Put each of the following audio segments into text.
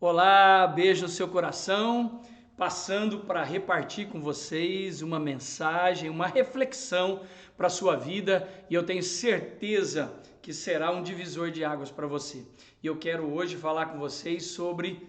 Olá, beijo no seu coração, passando para repartir com vocês uma mensagem, uma reflexão para a sua vida e eu tenho certeza que será um divisor de águas para você. E eu quero hoje falar com vocês sobre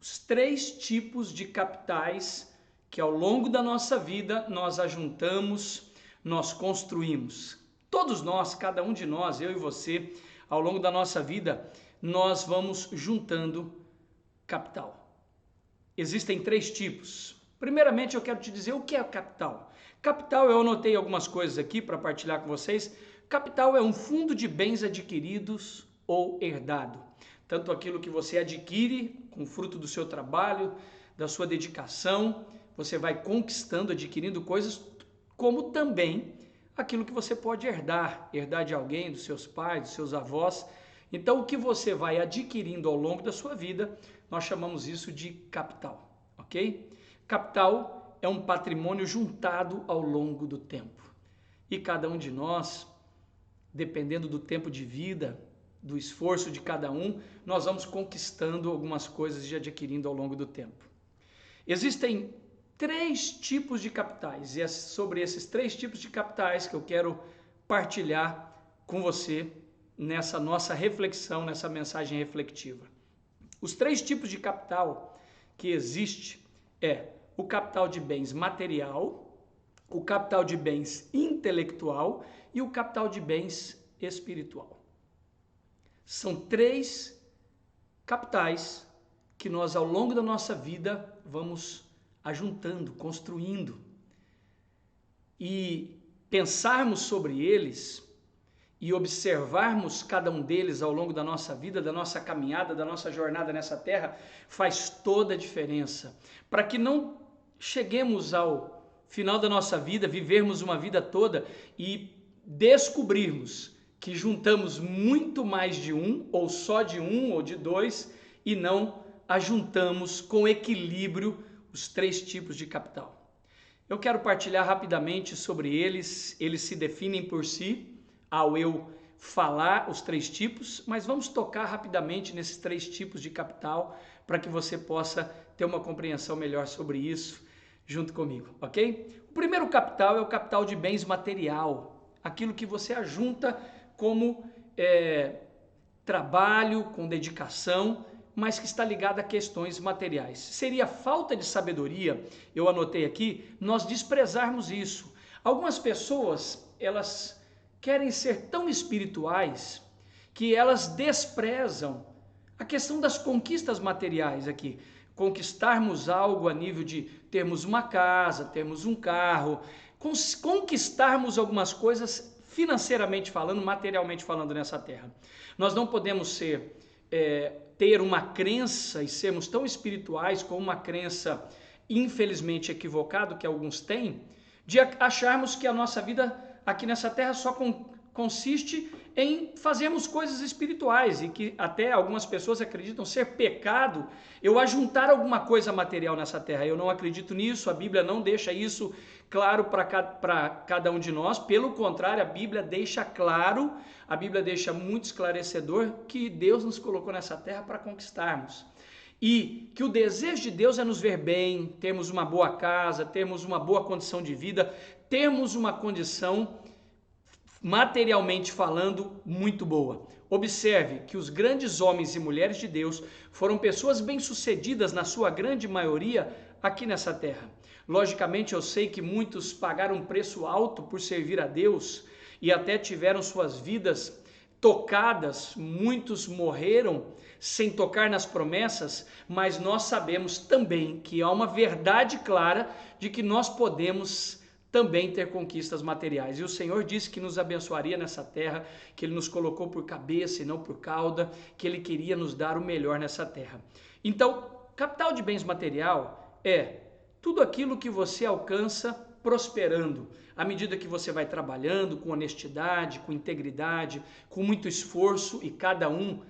os 3 tipos de capitais que ao longo da nossa vida nós ajuntamos, nós construímos. Todos nós, cada um de nós, eu e você, ao longo da nossa vida, nós vamos juntando capital. Existem 3 tipos. Primeiramente, eu quero te dizer o que é capital. Capital, eu anotei algumas coisas aqui para partilhar com vocês. Capital é um fundo de bens adquiridos ou herdado. Tanto aquilo que você adquire com fruto do seu trabalho, da sua dedicação, você vai conquistando, adquirindo coisas, como também aquilo que você pode herdar de alguém, dos seus pais, dos seus avós. Então, o que você vai adquirindo ao longo da sua vida, nós chamamos isso de capital, ok? Capital é um patrimônio juntado ao longo do tempo. E cada um de nós, dependendo do tempo de vida, do esforço de cada um, nós vamos conquistando algumas coisas e adquirindo ao longo do tempo. Existem 3 tipos de capitais e é sobre esses 3 tipos de capitais que eu quero partilhar com você nessa nossa reflexão, nessa mensagem reflexiva. Os 3 tipos de capital que existe é o capital de bens material, o capital de bens intelectual e o capital de bens espiritual. São 3 capitais que nós ao longo da nossa vida vamos ajuntando, construindo. E pensarmos sobre eles e observarmos cada um deles ao longo da nossa vida, da nossa caminhada, da nossa jornada nessa terra, faz toda a diferença. Para que não cheguemos ao final da nossa vida, vivermos uma vida toda e descobrirmos que juntamos muito mais de um, ou só de um, ou de 2, e não ajuntamos com equilíbrio os 3 tipos de capital. Eu quero partilhar rapidamente sobre eles se definem por si, ao eu falar os 3 tipos, mas vamos tocar rapidamente nesses 3 tipos de capital para que você possa ter uma compreensão melhor sobre isso junto comigo, ok? O primeiro capital é o capital de bens material, aquilo que você ajunta como trabalho, com dedicação, mas que está ligado a questões materiais. Seria falta de sabedoria, eu anotei aqui, nós desprezarmos isso. Algumas pessoas, elas querem ser tão espirituais que elas desprezam a questão das conquistas materiais aqui. Conquistarmos algo a nível de termos uma casa, termos um carro, conquistarmos algumas coisas financeiramente falando, materialmente falando nessa terra. Nós não podemos ter uma crença e sermos tão espirituais com uma crença infelizmente equivocada, que alguns têm, de acharmos que a nossa vida aqui nessa terra só consiste em fazermos coisas espirituais e que até algumas pessoas acreditam ser pecado eu ajuntar alguma coisa material nessa terra. Eu não acredito nisso, a Bíblia não deixa isso claro para cada um de nós, pelo contrário, a Bíblia deixa claro, a Bíblia deixa muito esclarecedor que Deus nos colocou nessa terra para conquistarmos. E que o desejo de Deus é nos ver bem, termos uma boa casa, termos uma boa condição de vida, termos uma condição, materialmente falando, muito boa. Observe que os grandes homens e mulheres de Deus foram pessoas bem-sucedidas, na sua grande maioria, aqui nessa terra. Logicamente, eu sei que muitos pagaram um preço alto por servir a Deus e até tiveram suas vidas tocadas, muitos morreram sem tocar nas promessas, mas nós sabemos também que há uma verdade clara de que nós podemos também ter conquistas materiais. E o Senhor disse que nos abençoaria nessa terra, que Ele nos colocou por cabeça e não por cauda, que Ele queria nos dar o melhor nessa terra. Então, capital de bens material é tudo aquilo que você alcança prosperando, à medida que você vai trabalhando com honestidade, com integridade, com muito esforço, e cada um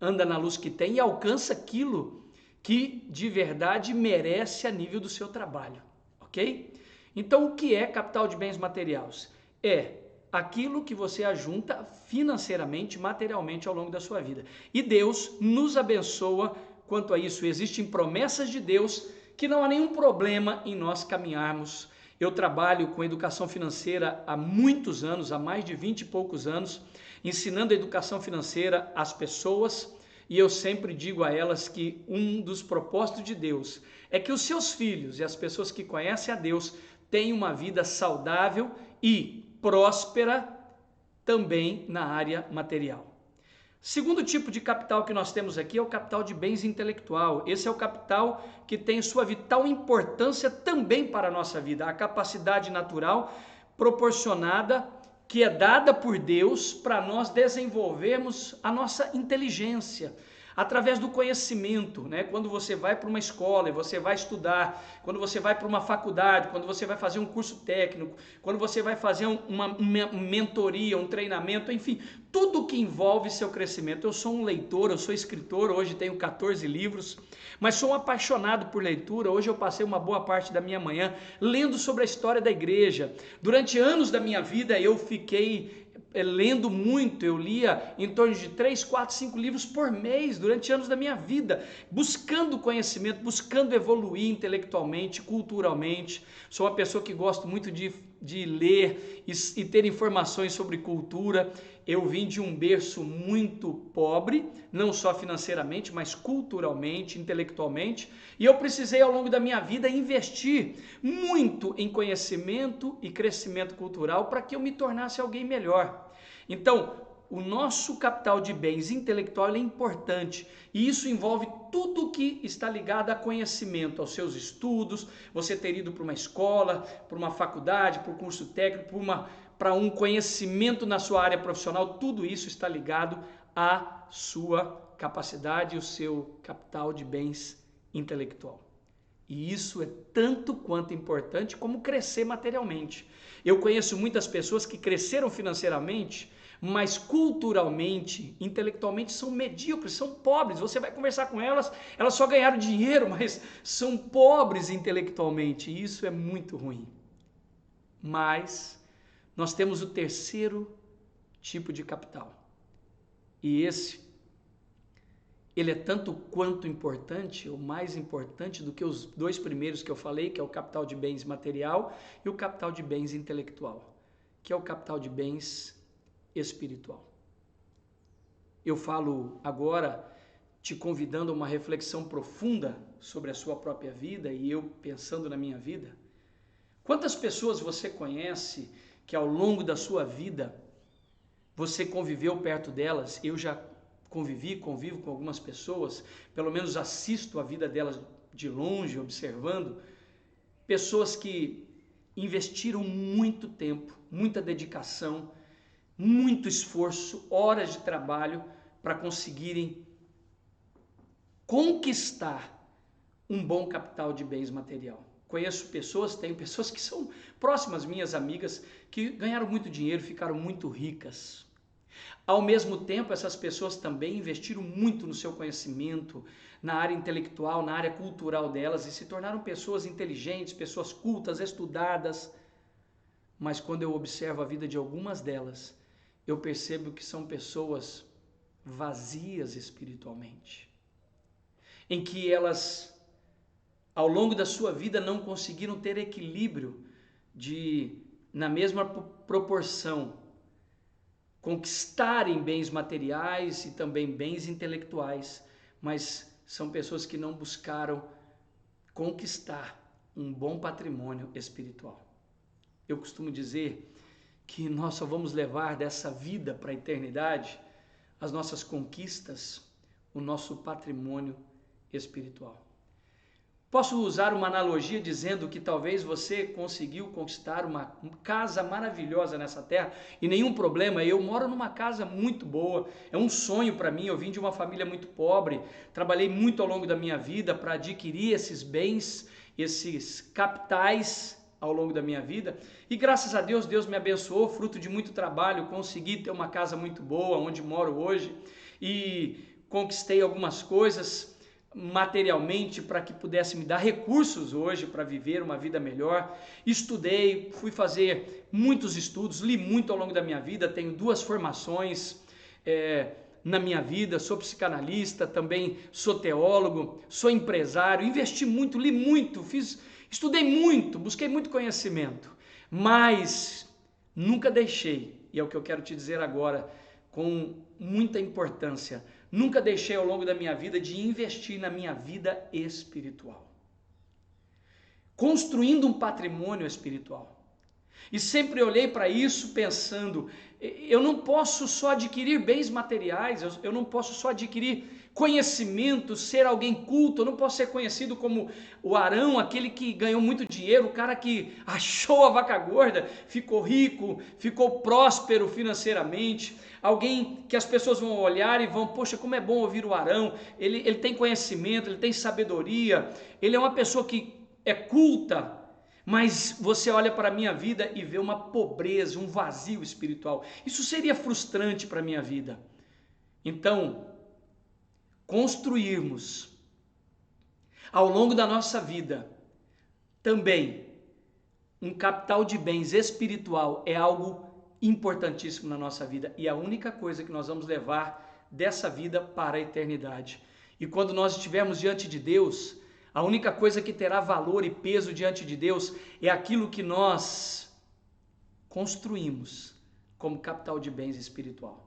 anda na luz que tem e alcança aquilo que de verdade merece a nível do seu trabalho, ok? Então, o que é capital de bens materiais? É aquilo que você ajunta financeiramente, materialmente ao longo da sua vida. E Deus nos abençoa quanto a isso. Existem promessas de Deus que não há nenhum problema em nós caminharmos. Eu trabalho com educação financeira há muitos anos, há mais de 20 e poucos anos, ensinando a educação financeira às pessoas, e eu sempre digo a elas que um dos propósitos de Deus é que os seus filhos e as pessoas que conhecem a Deus tenham uma vida saudável e próspera também na área material. Segundo tipo de capital que nós temos aqui é o capital de bens intelectual. Esse é o capital que tem sua vital importância também para a nossa vida. A capacidade natural proporcionada, que é dada por Deus para nós desenvolvermos a nossa inteligência, através do conhecimento, né? Quando você vai para uma escola e você vai estudar, quando você vai para uma faculdade, quando você vai fazer um curso técnico, quando você vai fazer uma mentoria, um treinamento, enfim, tudo que envolve seu crescimento. Eu sou um leitor, eu sou escritor, hoje tenho 14 livros, mas sou um apaixonado por leitura. Hoje eu passei uma boa parte da minha manhã lendo sobre a história da igreja. Durante anos da minha vida eu fiquei lendo muito, eu lia em torno de 3, 4, 5 livros por mês durante anos da minha vida, buscando conhecimento, buscando evoluir intelectualmente, culturalmente. Sou uma pessoa que gosto muito de ler e ter informações sobre cultura. Eu vim de um berço muito pobre, não só financeiramente, mas culturalmente, intelectualmente, e eu precisei ao longo da minha vida investir muito em conhecimento e crescimento cultural para que eu me tornasse alguém melhor. Então, o nosso capital de bens intelectual é importante, e isso envolve tudo que está ligado a conhecimento, aos seus estudos, você ter ido para uma escola, para uma faculdade, para um curso técnico, para um conhecimento na sua área profissional. Tudo isso está ligado à sua capacidade e o seu capital de bens intelectual. E isso é tanto quanto importante como crescer materialmente. Eu conheço muitas pessoas que cresceram financeiramente, mas culturalmente, intelectualmente são medíocres, são pobres. Você vai conversar com elas, elas só ganharam dinheiro, mas são pobres intelectualmente. E isso é muito ruim. Mas nós temos o terceiro tipo de capital. E ele é tanto quanto importante, ou mais importante do que os dois primeiros que eu falei, que é o capital de bens material e o capital de bens intelectual, que é o capital de bens espiritual. Eu falo agora te convidando a uma reflexão profunda sobre a sua própria vida, e eu pensando na minha vida. Quantas pessoas você conhece que ao longo da sua vida você conviveu perto delas? Eu já convivo com algumas pessoas, pelo menos assisto a vida delas de longe, observando, pessoas que investiram muito tempo, muita dedicação, muito esforço, horas de trabalho para conseguirem conquistar um bom capital de bens material. Conheço pessoas, tenho pessoas que são próximas, minhas amigas, que ganharam muito dinheiro, ficaram muito ricas. Ao mesmo tempo, essas pessoas também investiram muito no seu conhecimento, na área intelectual, na área cultural delas, e se tornaram pessoas inteligentes, pessoas cultas, estudadas. Mas quando eu observo a vida de algumas delas, eu percebo que são pessoas vazias espiritualmente, em que elas, ao longo da sua vida, não conseguiram ter equilíbrio na mesma proporção, conquistarem bens materiais e também bens intelectuais, mas são pessoas que não buscaram conquistar um bom patrimônio espiritual. Eu costumo dizer que nós só vamos levar dessa vida para a eternidade as nossas conquistas, o nosso patrimônio espiritual. Posso usar uma analogia dizendo que talvez você conseguiu conquistar uma casa maravilhosa nessa terra e nenhum problema. Eu moro numa casa muito boa, é um sonho para mim. Eu vim de uma família muito pobre, trabalhei muito ao longo da minha vida para adquirir esses bens, esses capitais ao longo da minha vida, e graças a Deus, Deus me abençoou, fruto de muito trabalho, consegui ter uma casa muito boa onde moro hoje e conquistei algumas coisas materialmente para que pudesse me dar recursos hoje para viver uma vida melhor. Estudei, fui fazer muitos estudos, li muito ao longo da minha vida, tenho 2 formações, na minha vida, sou psicanalista, também sou teólogo, sou empresário, investi muito, li muito, estudei muito, busquei muito conhecimento, mas nunca deixei, e é o que eu quero te dizer agora com muita importância, nunca deixei ao longo da minha vida de investir na minha vida espiritual, construindo um patrimônio espiritual. E sempre olhei para isso pensando, eu não posso só adquirir bens materiais, eu não posso só adquirir conhecimento, ser alguém culto, eu não posso ser conhecido como o Arão, aquele que ganhou muito dinheiro, o cara que achou a vaca gorda, ficou rico, ficou próspero financeiramente, alguém que as pessoas vão olhar e vão, poxa, como é bom ouvir o Arão, ele tem conhecimento, ele tem sabedoria, ele é uma pessoa que é culta, mas você olha para a minha vida e vê uma pobreza, um vazio espiritual. Isso seria frustrante para a minha vida. Então, construirmos ao longo da nossa vida também um capital de bens espiritual é algo importantíssimo na nossa vida e a única coisa que nós vamos levar dessa vida para a eternidade. E quando nós estivermos diante de Deus, a única coisa que terá valor e peso diante de Deus é aquilo que nós construímos como capital de bens espiritual.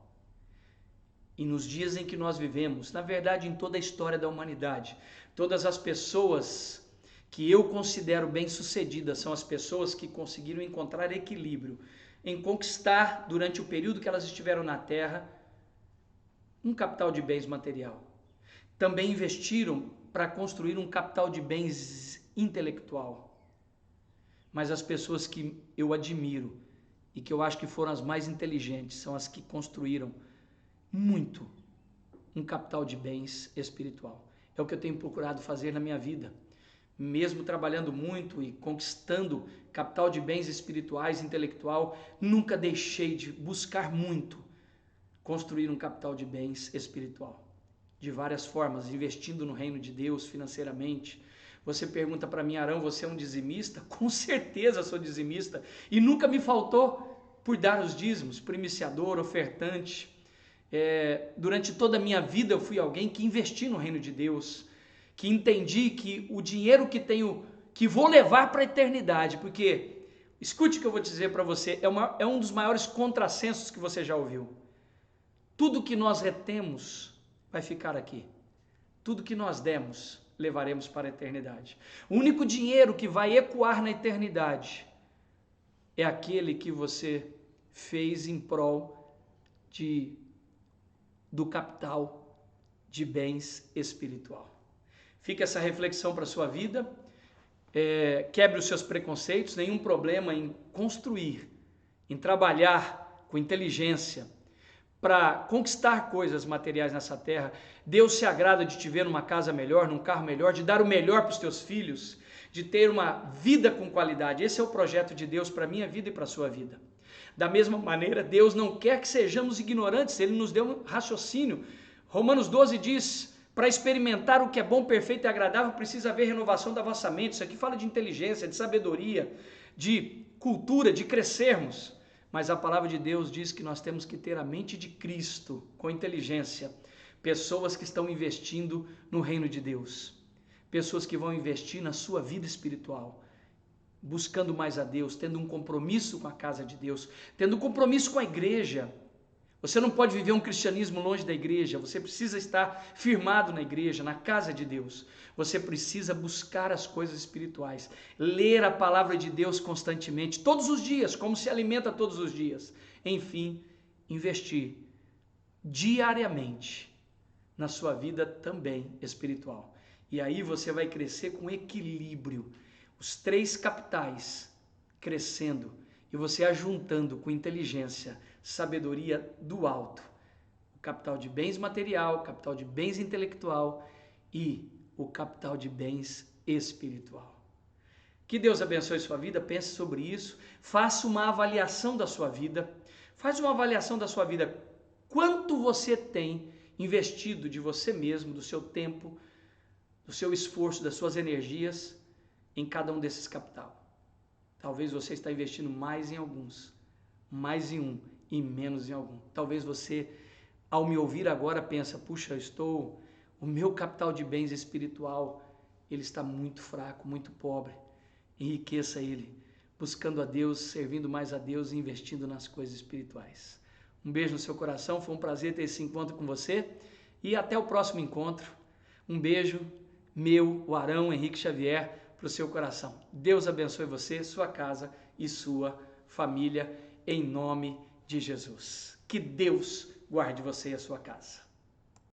E nos dias em que nós vivemos, na verdade em toda a história da humanidade, todas as pessoas que eu considero bem-sucedidas são as pessoas que conseguiram encontrar equilíbrio em conquistar, durante o período que elas estiveram na Terra, um capital de bens material. Também investiram para construir um capital de bens intelectual. Mas as pessoas que eu admiro e que eu acho que foram as mais inteligentes são as que construíram muito um capital de bens espiritual. É o que eu tenho procurado fazer na minha vida. Mesmo trabalhando muito e conquistando capital de bens espirituais, intelectual, nunca deixei de buscar muito construir um capital de bens espiritual. De várias formas, investindo no reino de Deus financeiramente. Você pergunta para mim, Arão, você é um dizimista? Com certeza sou dizimista e nunca me faltou por dar os dízimos, primiciador, ofertante. Durante toda a minha vida eu fui alguém que investi no reino de Deus, que entendi que o dinheiro que tenho, que vou levar para a eternidade, porque, escute o que eu vou dizer para você, é um dos maiores contrassensos que você já ouviu. Tudo que nós retemos vai ficar aqui. Tudo que nós demos, levaremos para a eternidade. O único dinheiro que vai ecoar na eternidade é aquele que você fez em prol do capital de bens espiritual. Fica essa reflexão para a sua vida. Quebre os seus preconceitos, nenhum problema em construir, em trabalhar com inteligência, para conquistar coisas materiais nessa terra. Deus se agrada de te ver numa casa melhor, num carro melhor, de dar o melhor para os teus filhos, de ter uma vida com qualidade. Esse é o projeto de Deus para a minha vida e para a sua vida. Da mesma maneira, Deus não quer que sejamos ignorantes, Ele nos deu um raciocínio. Romanos 12 diz, para experimentar o que é bom, perfeito e agradável, precisa haver renovação da vossa mente. Isso aqui fala de inteligência, de sabedoria, de cultura, de crescermos. Mas a palavra de Deus diz que nós temos que ter a mente de Cristo com inteligência. Pessoas que estão investindo no reino de Deus. Pessoas que vão investir na sua vida espiritual. Buscando mais a Deus, tendo um compromisso com a casa de Deus, tendo um compromisso com a igreja. Você não pode viver um cristianismo longe da igreja, você precisa estar firmado na igreja, na casa de Deus. Você precisa buscar as coisas espirituais, ler a palavra de Deus constantemente, todos os dias, como se alimenta todos os dias. Enfim, investir diariamente na sua vida também espiritual. E aí você vai crescer com equilíbrio, os 3 capitais crescendo e você ajuntando com inteligência, sabedoria do alto, o capital de bens material, o capital de bens intelectual e o capital de bens espiritual. Que Deus abençoe sua vida, pense sobre isso, faça uma avaliação da sua vida, quanto você tem investido de você mesmo, do seu tempo, do seu esforço, das suas energias em cada um desses capital. Talvez você está investindo mais em alguns, mais em um e menos em algum. Talvez você ao me ouvir agora pensa, puxa, o meu capital de bens espiritual, ele está muito fraco, muito pobre. Enriqueça ele, buscando a Deus, servindo mais a Deus e investindo nas coisas espirituais. Um beijo no seu coração, foi um prazer ter esse encontro com você e até o próximo encontro. Um beijo meu, o Arão Henrique Xavier, para o seu coração. Deus abençoe você, sua casa e sua família, em nome de Jesus. Que Deus guarde você e a sua casa.